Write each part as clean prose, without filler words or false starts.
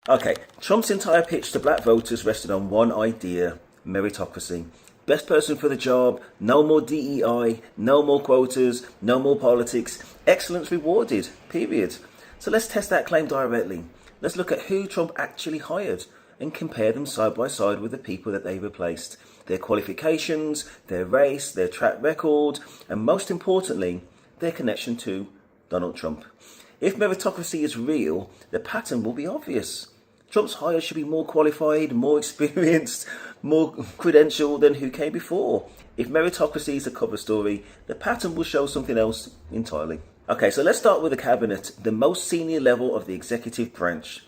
Okay, Trump's entire pitch to black voters rested on one idea: meritocracy. Best person for the job, no more DEI, no more quotas, no more politics, excellence rewarded, period. So let's test that claim directly. Let's look at who Trump actually hired and compare them side by side with the people that they replaced. Their qualifications, their race, their track record, and most importantly, their connection to Donald Trump. If meritocracy is real, the pattern will be obvious. Trump's hires should be more qualified, more experienced, more credentialed than who came before. If meritocracy is a cover story, the pattern will show something else entirely. Okay, so let's start with the cabinet, the most senior level of the executive branch.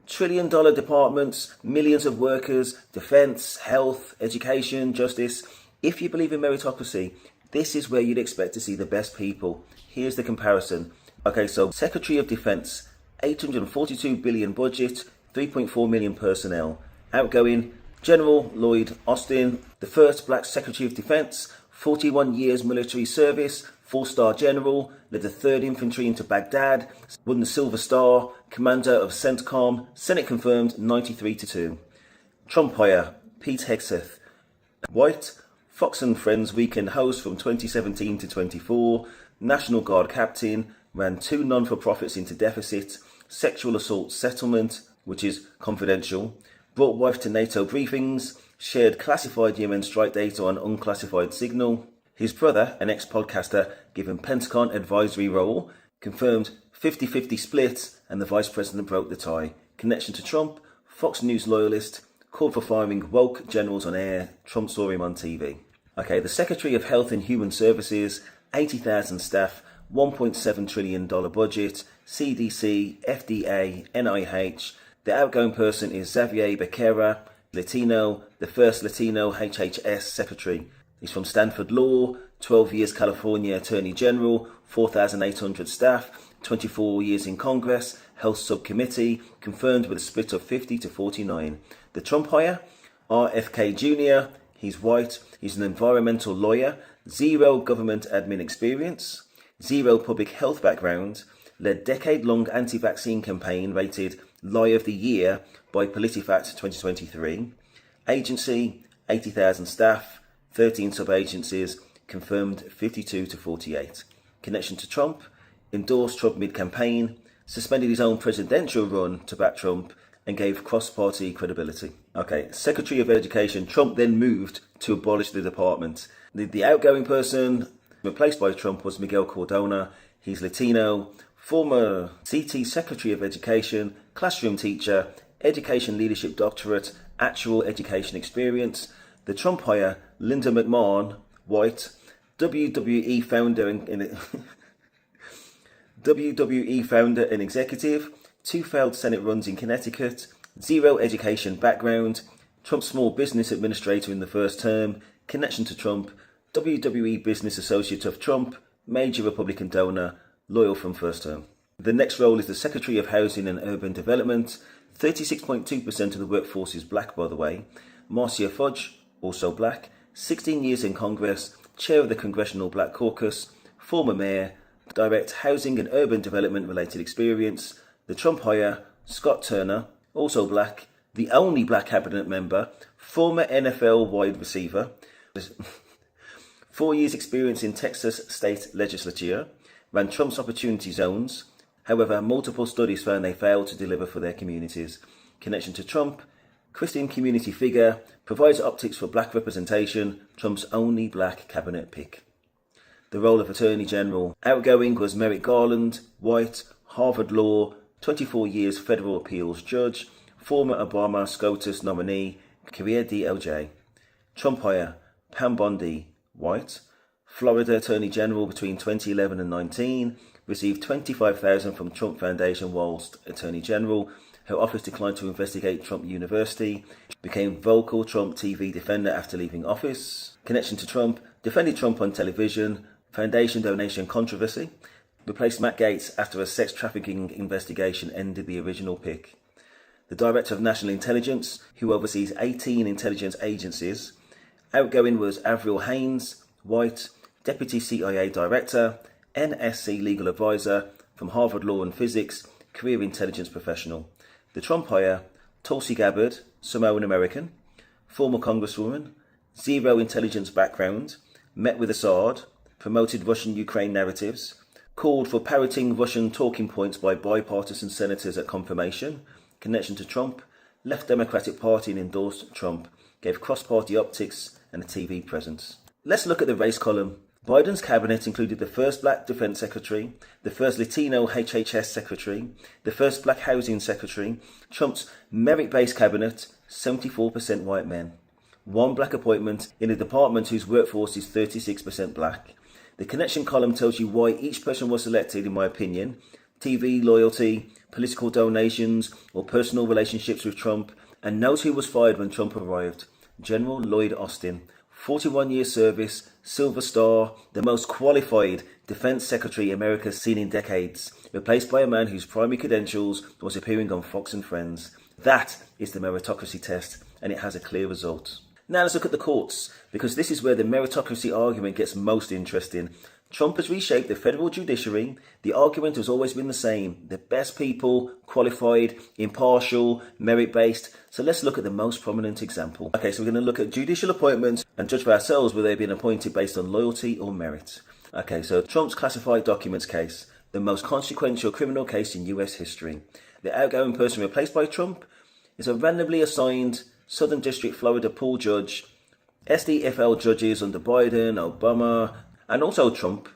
$1 trillion departments, millions of workers, defense, health, education, justice. If you believe in meritocracy, this is where you'd expect to see the best people. Here's the comparison. Okay, so Secretary of Defense, $842 billion budget, 3.4 million personnel. Outgoing, General Lloyd Austin, the first black Secretary of Defense, 41 years military service, 4-star general, led the 3rd Infantry into Baghdad, won the Silver Star, commander of CENTCOM, Senate confirmed 93-2. Trump hire, Pete Hegseth, white, Fox and Friends weekend host from 2017 to 24, National Guard captain, ran 2 non-for-profits into deficit, sexual assault settlement, which is confidential, brought wife to NATO briefings, shared classified UN strike data on unclassified signal. His brother, an ex-podcaster, given Pentagon advisory role, confirmed 50-50 split, and the vice president broke the tie. Connection to Trump, Fox News loyalist, called for firing woke generals on air, Trump saw him on TV. Okay, the Secretary of Health and Human Services, 80,000 staff, $1.7 trillion budget, CDC, FDA, NIH. The outgoing person is Xavier Becerra, Latino, the first Latino HHS secretary. He's from Stanford Law, 12 years California Attorney General, 4,800 staff, 24 years in Congress, Health Subcommittee, confirmed with a split of 50-49. The Trump hire, RFK Jr., he's white, he's an environmental lawyer, 0 government admin experience, 0 public health background, led decade-long anti-vaccine campaign rated Lie of the Year by PolitiFact 2023. Agency, 80,000 staff, 13 sub-agencies, confirmed 52-48. Connection to Trump, endorsed Trump mid-campaign, suspended his own presidential run to back Trump, and gave cross-party credibility. Okay, Secretary of Education, Trump then moved to abolish the department. The outgoing person replaced by Trump was Miguel Cardona. He's Latino, former CT Secretary of Education, classroom teacher, education leadership doctorate, actual education experience. The Trump hire, Linda McMahon, white, WWE founder and WWE founder and executive, 2 failed Senate runs in Connecticut, 0 education background, Trump small business administrator in the first term, connection to Trump, WWE business associate of Trump, major Republican donor, loyal from first term. The next role is the Secretary of Housing and Urban Development. 36.2% of the workforce is black, by the way. Marcia Fudge, also black, 16 years in Congress, chair of the Congressional Black Caucus, former mayor, direct housing and urban development related experience. The Trump hire, Scott Turner, also black, the only black cabinet member, former NFL wide receiver, 4 years experience in Texas state legislature, ran Trump's opportunity zones. However, multiple studies found they failed to deliver for their communities. Connection to Trump, Christian community figure, provides optics for black representation, Trump's only black cabinet pick. The role of Attorney General, outgoing was Merrick Garland, white, Harvard Law, 24 years federal appeals judge, former Obama SCOTUS nominee, career DOJ. Trump hire, Pam Bondi, white, Florida Attorney General between 2011 and 19, received $25,000 from Trump Foundation whilst Attorney General. Her office declined to investigate Trump University, became vocal Trump TV defender after leaving office. Connection to Trump, defended Trump on television, foundation donation controversy, replaced Matt Gaetz after a sex trafficking investigation ended the original pick. The Director of National Intelligence, who oversees 18 intelligence agencies. Outgoing was Avril Haines, white, Deputy CIA Director, NSC Legal Advisor, from Harvard Law and Physics, career intelligence professional. The Trump hire, Tulsi Gabbard, Samoan American, former Congresswoman, zero intelligence background, met with Assad, promoted Russian-Ukraine narratives, called for parroting Russian talking points by bipartisan senators at confirmation, connection to Trump, left Democratic Party and endorsed Trump, gave cross-party optics and a TV presence. Let's look at the race column. Biden's cabinet included the first black defense secretary, the first Latino HHS secretary, the first black housing secretary. Trump's merit-based cabinet, 74% white men. One black appointment in a department whose workforce is 36% black. The connection column tells you why each person was selected, in my opinion. TV loyalty, political donations, or personal relationships with Trump. And note who was fired when Trump arrived. General Lloyd Austin. 41-year service, Silver Star, the most qualified defense secretary America's seen in decades, replaced by a man whose primary credentials was appearing on Fox and Friends. That is the meritocracy test, and it has a clear result. Now let's look at the courts, because this is where the meritocracy argument gets most interesting. Trump has reshaped the federal judiciary. The argument has always been the same. The best people, qualified, impartial, merit-based. So let's look at the most prominent example. Okay, so we're going to look at judicial appointments and judge for ourselves whether they've been appointed based on loyalty or merit. Okay, so Trump's classified documents case, the most consequential criminal case in US history. The outgoing person replaced by Trump is a randomly assigned Southern District Florida pool judge. SDFL judges under Biden, Obama, and also Trump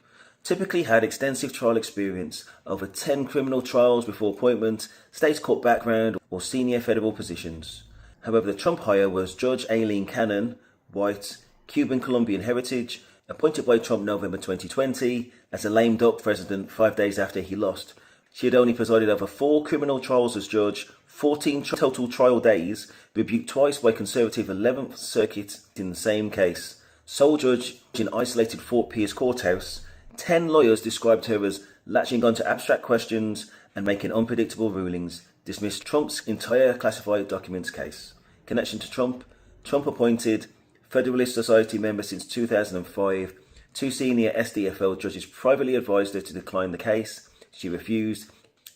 typically had extensive trial experience, over 10 criminal trials before appointment, state court background, or senior federal positions. However, the Trump hire was Judge Aileen Cannon, white, Cuban Colombian heritage, appointed by Trump November 2020 as a lame duck president 5 days after he lost. She had only presided over 4 criminal trials as judge, 14 total trial days, rebuked twice by conservative 11th Circuit in the same case. Sole judge in isolated Fort Pierce courthouse. 10 lawyers described her as latching onto abstract questions and making unpredictable rulings. Dismissed Trump's entire classified documents case. Connection to Trump. Trump appointed Federalist Society member since 2005. 2 senior SDFL judges privately advised her to decline the case. She refused.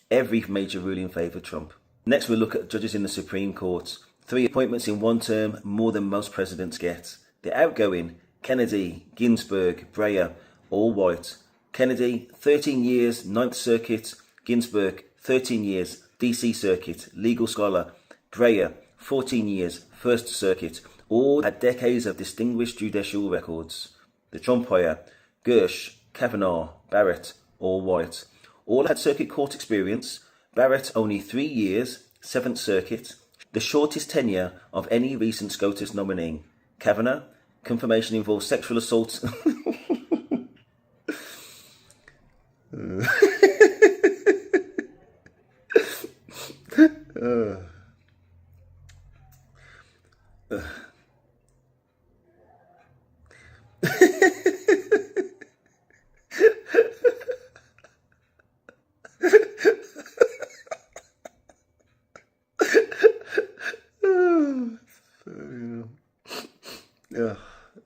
Every major ruling favoured Trump. Next we'll look at judges in the Supreme Court. 3 appointments in one term, more than most presidents get. The outgoing, Kennedy, Ginsburg, Breyer, all white. Kennedy, 13 years, 9th Circuit. Ginsburg, 13 years, DC Circuit, legal scholar. Breyer, 14 years, 1st Circuit. All had decades of distinguished judicial records. The Trump hire, Gersh, Kavanaugh, Barrett, all white. All had circuit court experience. Barrett, only 3 years, 7th Circuit. The shortest tenure of any recent SCOTUS nominee. Kavanaugh, confirmation involves sexual assault.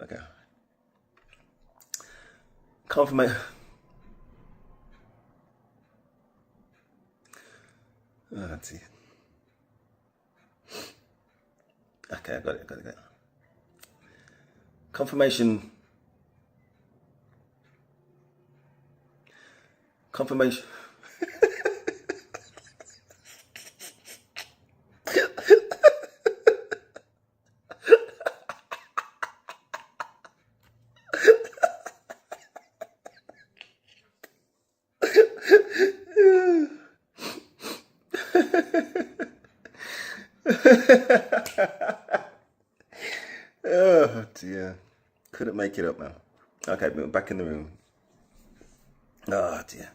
Okay. Confirmation. Oh, that's it. Okay, I got it. Confirmation. Oh dear. Couldn't make it up now. Okay, we're back in the room. Oh dear.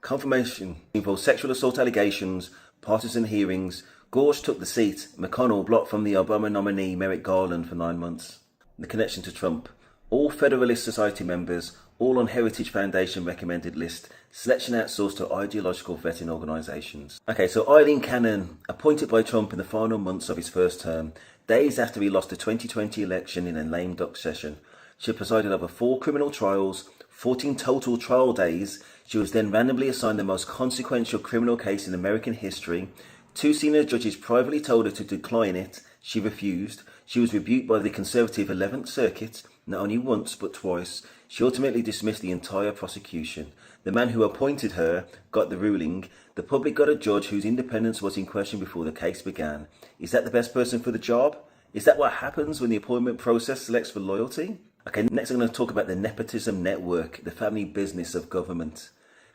Confirmation involves sexual assault allegations, partisan hearings. Gorge took the seat. McConnell blocked from the Obama nominee Merrick Garland for 9 months. The connection to Trump. All Federalist Society members, all on Heritage Foundation recommended list. Selection outsourced to ideological vetting organisations. Okay, so Eileen Cannon, appointed by Trump in the final months of his first term, days after he lost the 2020 election in a lame duck session. She presided over 4 criminal trials, 14 total trial days. She was then randomly assigned the most consequential criminal case in American history. 2 senior judges privately told her to decline it. She refused. She was rebuked by the conservative 11th Circuit, not only once but twice. She ultimately dismissed the entire prosecution. The man who appointed her got the ruling. The public got a judge whose independence was in question before the case began. Is that the best person for the job? Is that what happens when the appointment process selects for loyalty? Okay, next I'm going to talk about the nepotism network, the family business of government.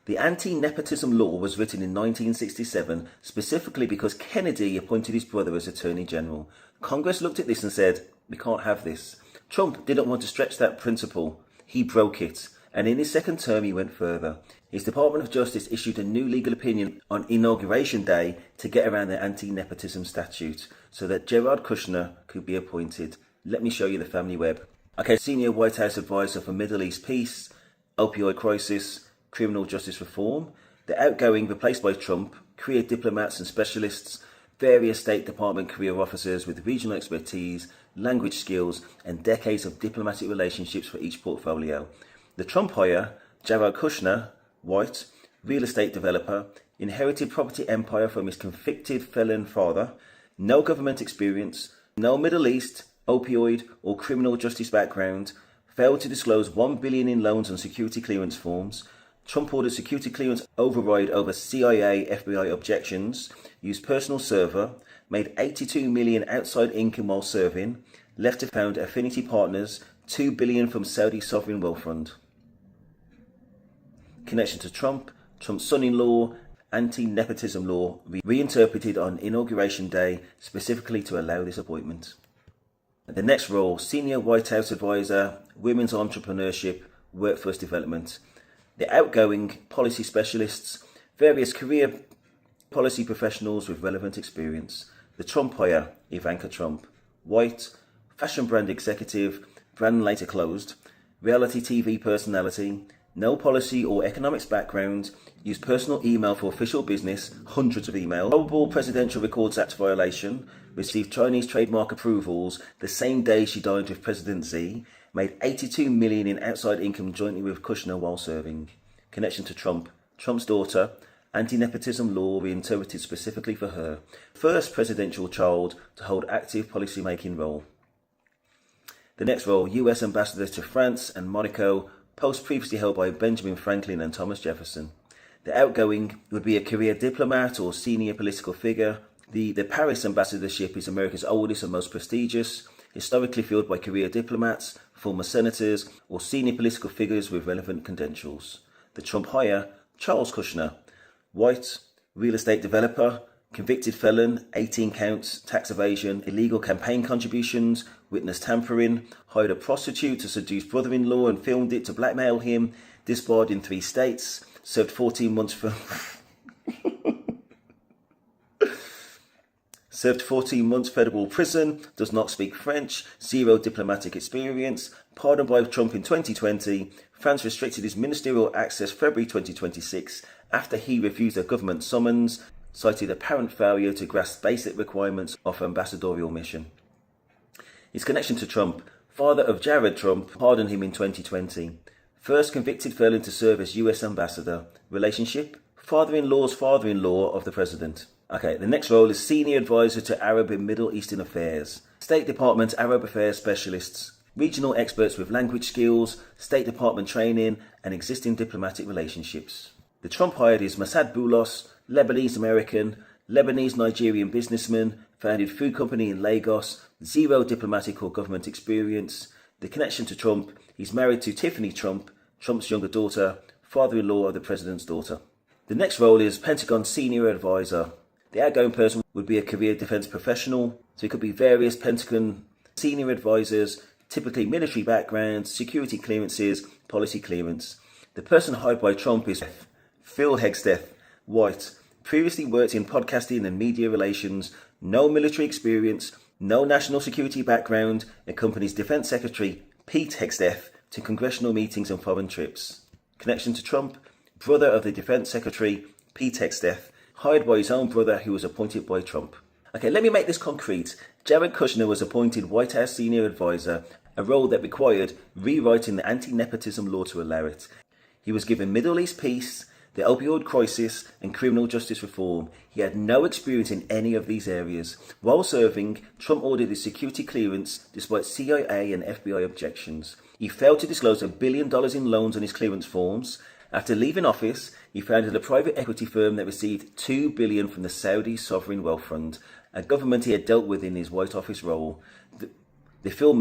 The anti-nepotism law was written in 1967 specifically because Kennedy appointed his brother as Attorney General. Congress looked at this and said, we can't have this. Trump didn't want to stretch that principle. He broke it. And in his second term, he went further. His Department of Justice issued a new legal opinion on Inauguration Day to get around the anti-nepotism statute so that Jared Kushner could be appointed. Let me show you the family web. Okay, senior White House advisor for Middle East peace, opioid crisis, criminal justice reform. The outgoing, replaced by Trump, career diplomats and specialists, various State Department career officers with regional expertise, language skills, and decades of diplomatic relationships for each portfolio. The Trump hire, Jared Kushner, white, real estate developer, inherited property empire from his convicted felon father, no government experience, no Middle East, opioid, or criminal justice background, failed to disclose $1 billion in loans and security clearance forms. Trump ordered security clearance override over CIA, FBI objections, used personal server, made $82 million outside income while serving, left to found affinity partners, $2 billion from Saudi sovereign wealth fund. Connection to Trump, Trump's son-in-law, anti-nepotism law reinterpreted on Inauguration Day specifically to allow this appointment. The next role, senior White House advisor, women's entrepreneurship, workforce development. The outgoing, policy specialists, various career policy professionals with relevant experience. The Trump hire, Ivanka Trump, white, fashion brand executive, brand later closed, reality TV personality, no policy or economics background, used personal email for official business, hundreds of emails, probable Presidential Records Act violation, received Chinese trademark approvals the same day she dined with President Xi, made $82 million in outside income jointly with Kushner while serving. Connection to Trump, Trump's daughter, anti-nepotism law reinterpreted specifically for her, first presidential child to hold active policy-making role. The next role, US ambassador to France and Monaco, post previously held by Benjamin Franklin and Thomas Jefferson. The outgoing would be a career diplomat or senior political figure. The Paris ambassadorship is America's oldest and most prestigious, historically filled by career diplomats, former senators, or senior political figures with relevant credentials. The Trump hire, Charles Kushner, white, real estate developer, convicted felon, 18 counts, tax evasion, illegal campaign contributions, witness tampering, hired a prostitute to seduce brother-in-law and filmed it to blackmail him, disbarred in 3 states, served 14 months for... served 14 months federal prison, does not speak French, 0 diplomatic experience, pardoned by Trump in 2020, France restricted his ministerial access February 2026 after he refused a government summons, cited apparent failure to grasp basic requirements of ambassadorial mission. His connection to Trump, father of Jared Trump, pardoned him in 2020. First convicted felon to serve as US ambassador. Relationship, father-in-law's father-in-law of the president. Okay, the next role is senior advisor to Arab and Middle Eastern affairs. State Department Arab affairs specialists. Regional experts with language skills, State Department training, and existing diplomatic relationships. The Trump hired is Massad Boulos, Lebanese-American, Lebanese-Nigerian businessman, founded food company in Lagos, 0 diplomatic or government experience. The connection to Trump, he's married to Tiffany Trump, Trump's younger daughter, father-in-law of the president's daughter. The next role is Pentagon Senior Advisor. The outgoing person would be a career defense professional, so it could be various Pentagon senior advisors, typically military backgrounds, security clearances, policy clearance. The person hired by Trump is Phil Hegsteth, white, previously worked in podcasting and media relations, no military experience, no national security background, accompanies Defense Secretary Pete Hegsteth to congressional meetings and foreign trips. Connection to Trump, brother of the Defense Secretary Pete Hegsteth, hired by his own brother who was appointed by Trump. Okay, let me make this concrete. Jared Kushner was appointed White House senior advisor a role that required rewriting the anti-nepotism law to allow it. He was given Middle East peace, the opioid crisis, and criminal justice reform. He had no experience in any of these areas. While serving, Trump ordered his security clearance despite CIA and FBI objections. He failed to disclose $1 billion in loans on his clearance forms. After leaving office, he founded a private equity firm that received $2 billion from the Saudi Sovereign Wealth Fund, a government he had dealt with in his White Office role. The firm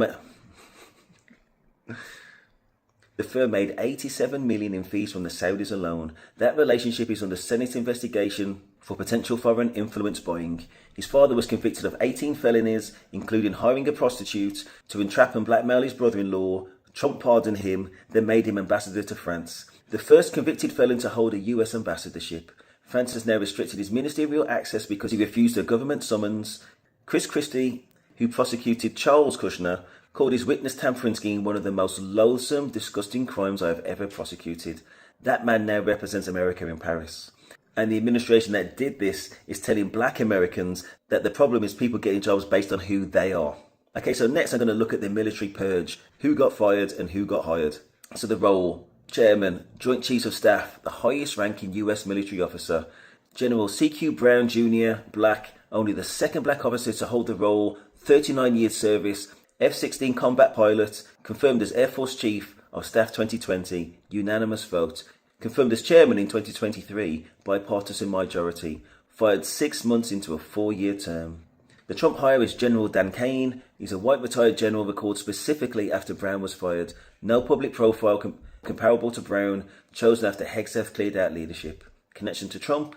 made $87 million in fees from the Saudis alone. That relationship is under Senate investigation for potential foreign influence buying. His father was convicted of 18 felonies, including hiring a prostitute to entrap and blackmail his brother-in-law. Trump pardoned him, then made him ambassador to France, the first convicted felon to hold a US ambassadorship. France has now restricted his ministerial access because he refused a government summons. Chris Christie, who prosecuted Charles Kushner, called his witness tampering scheme one of the most loathsome, disgusting crimes I have ever prosecuted. That man now represents America in Paris. And the administration that did this is telling black Americans that the problem is people getting jobs based on who they are. Okay, so next I'm going to look at the military purge. Who got fired and who got hired. So the role: Chairman, Joint Chiefs of Staff, the highest ranking US military officer. General C.Q. Brown Jr., black, only the second black officer to hold the role, 39 years service, F-16 combat pilot, confirmed as Air Force Chief of Staff 2020, unanimous vote, confirmed as Chairman in 2023, bipartisan majority, fired 6 months into a 4-year term. The Trump hire is General Dan Kane. He's a white retired general recalled specifically after Brown was fired. No public profile comparable to Brown, chosen after Hegseth cleared out leadership. Connection to Trump: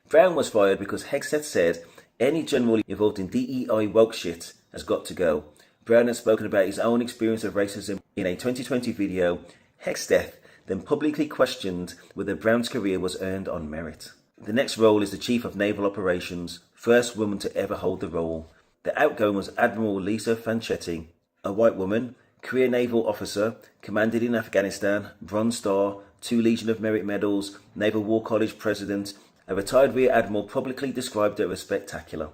Brown was fired because Hegseth said any general involved in DEI woke shit has got to go. Brown had spoken about his own experience of racism in a 2020 video. Hegseth then publicly questioned whether Brown's career was earned on merit. The next role is the Chief of Naval Operations, first woman to ever hold the role. The outgoing was Admiral Lisa Fanchetti, a white woman, career naval officer, commanded in Afghanistan, Bronze Star, 2 Legion of Merit medals, Naval War College president. A retired Rear Admiral publicly described her as spectacular.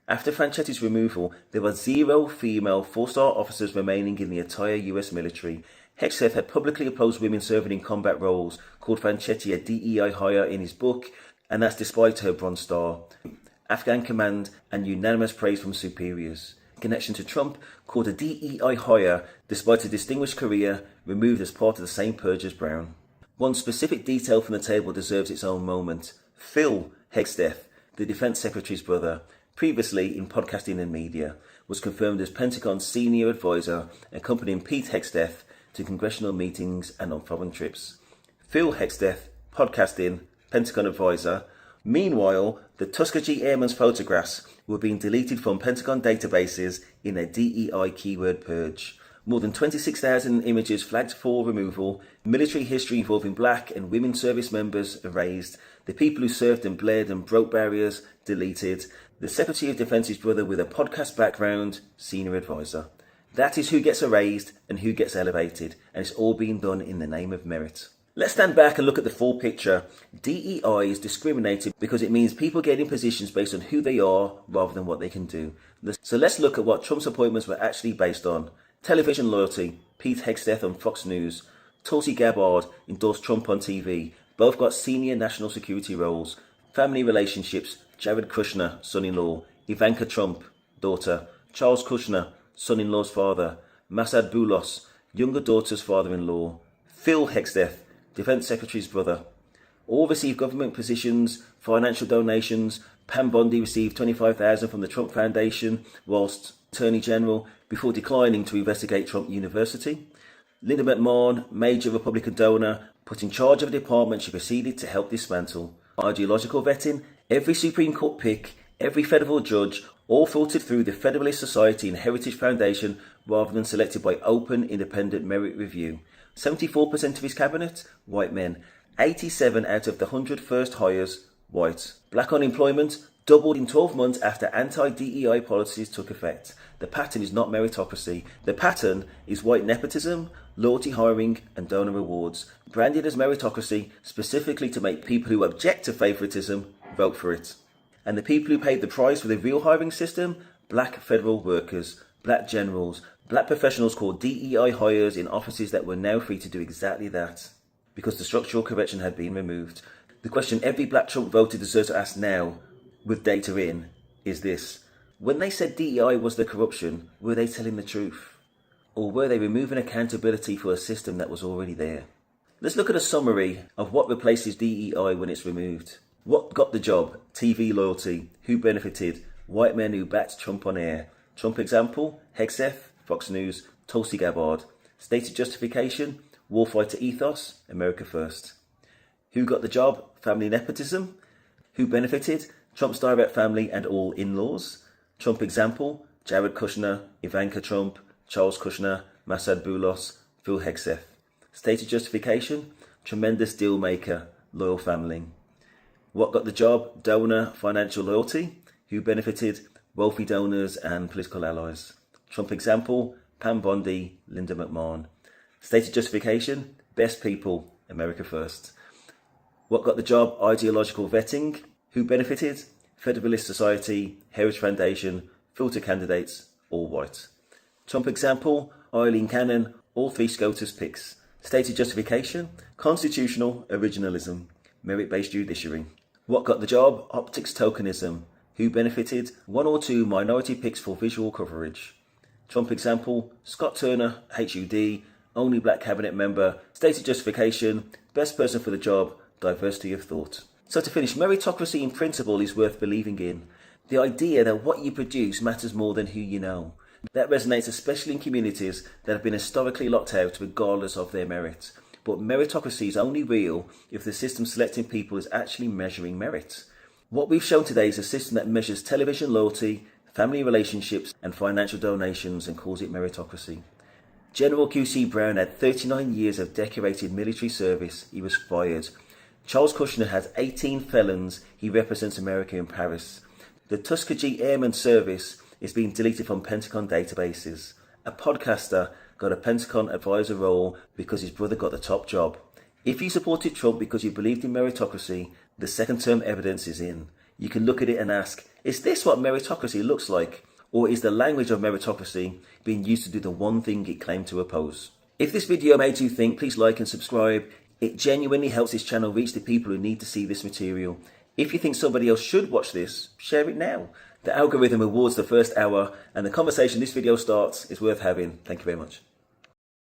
After Franchetti's removal, there were 0 female 4-star officers remaining in the entire US military. Hegseth had publicly opposed women serving in combat roles, called Fanchetti a DEI hire in his book, and that's despite her Bronze Star, Afghan command, and unanimous praise from superiors. Connection to Trump: called a DEI hire despite a distinguished career, removed as part of the same purge as Brown. One specific detail from the table deserves its own moment. Phil Hegseth, the Defense Secretary's brother, previously in podcasting and media, was confirmed as Pentagon's senior advisor, accompanying Pete Hegseth to congressional meetings and on foreign trips. Phil Hegseth, podcasting, Pentagon advisor. Meanwhile, the Tuskegee Airmen's photographs were being deleted from Pentagon databases in a DEI keyword purge. More than 26,000 images flagged for removal, military history involving black and women service members erased, the people who served and bled and broke barriers deleted, the Secretary of Defense's brother with a podcast background, senior advisor. That is who gets erased and who gets elevated, and it's all being done in the name of merit. Let's stand back and look at the full picture. DEI is discriminated because it means people get in positions based on who they are rather than what they can do. So let's look at what Trump's appointments were actually based on. Television loyalty: Pete Hegseth on Fox News. Tulsi Gabbard endorsed Trump on TV. Both got senior national security roles. Family relationships: Jared Kushner, son-in-law. Ivanka Trump, daughter. Charles Kushner, son-in-law's father. Massad Boulos, younger daughter's father-in-law. Phil Hegseth, Defense Secretary's brother. All received government positions, financial donations. Pam Bondi received $25,000 from the Trump Foundation whilst Attorney General before declining to investigate Trump University. Linda McMahon, major Republican donor, put in charge of a department she proceeded to help dismantle. Ideological vetting: every Supreme Court pick, every federal judge, all filtered through the Federalist Society and Heritage Foundation rather than selected by open, independent merit review. 74% of his cabinet, white men. 87 out of the 100 first hires, white. Black unemployment doubled in 12 months after anti-DEI policies took effect. The pattern is not meritocracy. The pattern is white nepotism, loyalty hiring, and donor awards, branded as meritocracy specifically to make people who object to favoritism vote for it. And the people who paid the price for the real hiring system: black federal workers, black generals, Black professionals called DEI hires in offices that were now free to do exactly that because the structural correction had been removed. The question every black Trump voter deserves to ask now, with data in, is this. When they said DEI was the corruption, were they telling the truth? Or were they removing accountability for a system that was already there? Let's look at a summary of what replaces DEI when it's removed. What got the job? TV loyalty. Who benefited? White men who backed Trump on air. Trump example? Hegseth, Fox News, Tulsi Gabbard. Stated justification? Warfighter ethos, America first. Who got the job? Family nepotism. Who benefited? Trump's direct family and all in-laws. Trump example? Jared Kushner, Ivanka Trump, Charles Kushner, Mossad Boulos, Phil Hegseth. Stated justification? Tremendous deal maker, loyal family. What got the job? Donor, financial loyalty. Who benefited? Wealthy donors and political allies. Trump example? Pam Bondi, Linda McMahon. Stated justification? Best people, America first. What got the job? Ideological vetting. Who benefited? Federalist Society, Heritage Foundation, filter candidates, all white. Trump example? Eileen Cannon, all three SCOTUS picks. Stated justification? Constitutional originalism, merit-based judiciary. What got the job? Optics tokenism. Who benefited? One or two minority picks for visual coverage. Trump example? Scott Turner, HUD, only black cabinet member. Stated justification? Best person for the job, diversity of thought. So to finish, meritocracy in principle is worth believing in. The idea that what you produce matters more than who you know. That resonates especially in communities that have been historically locked out regardless of their merit. But meritocracy is only real if the system selecting people is actually measuring merit. What we've shown today is a system that measures television loyalty, family relationships and financial donations and calls it meritocracy. General QC Brown had 39 years of decorated military service. He was fired. Charles Kushner has 18 felons. He represents America in Paris. The Tuskegee Airman Service is being deleted from Pentagon databases. A podcaster got a Pentagon advisor role because his brother got the top job. If you supported Trump because you believed in meritocracy, the second term evidence is in. You can look at it and ask, is this what meritocracy looks like? Or is the language of meritocracy being used to do the one thing it claimed to oppose? If this video made you think, please like and subscribe. It genuinely helps this channel reach the people who need to see this material. If you think somebody else should watch this, share it now. The algorithm rewards the first hour, and the conversation this video starts is worth having. Thank you very much.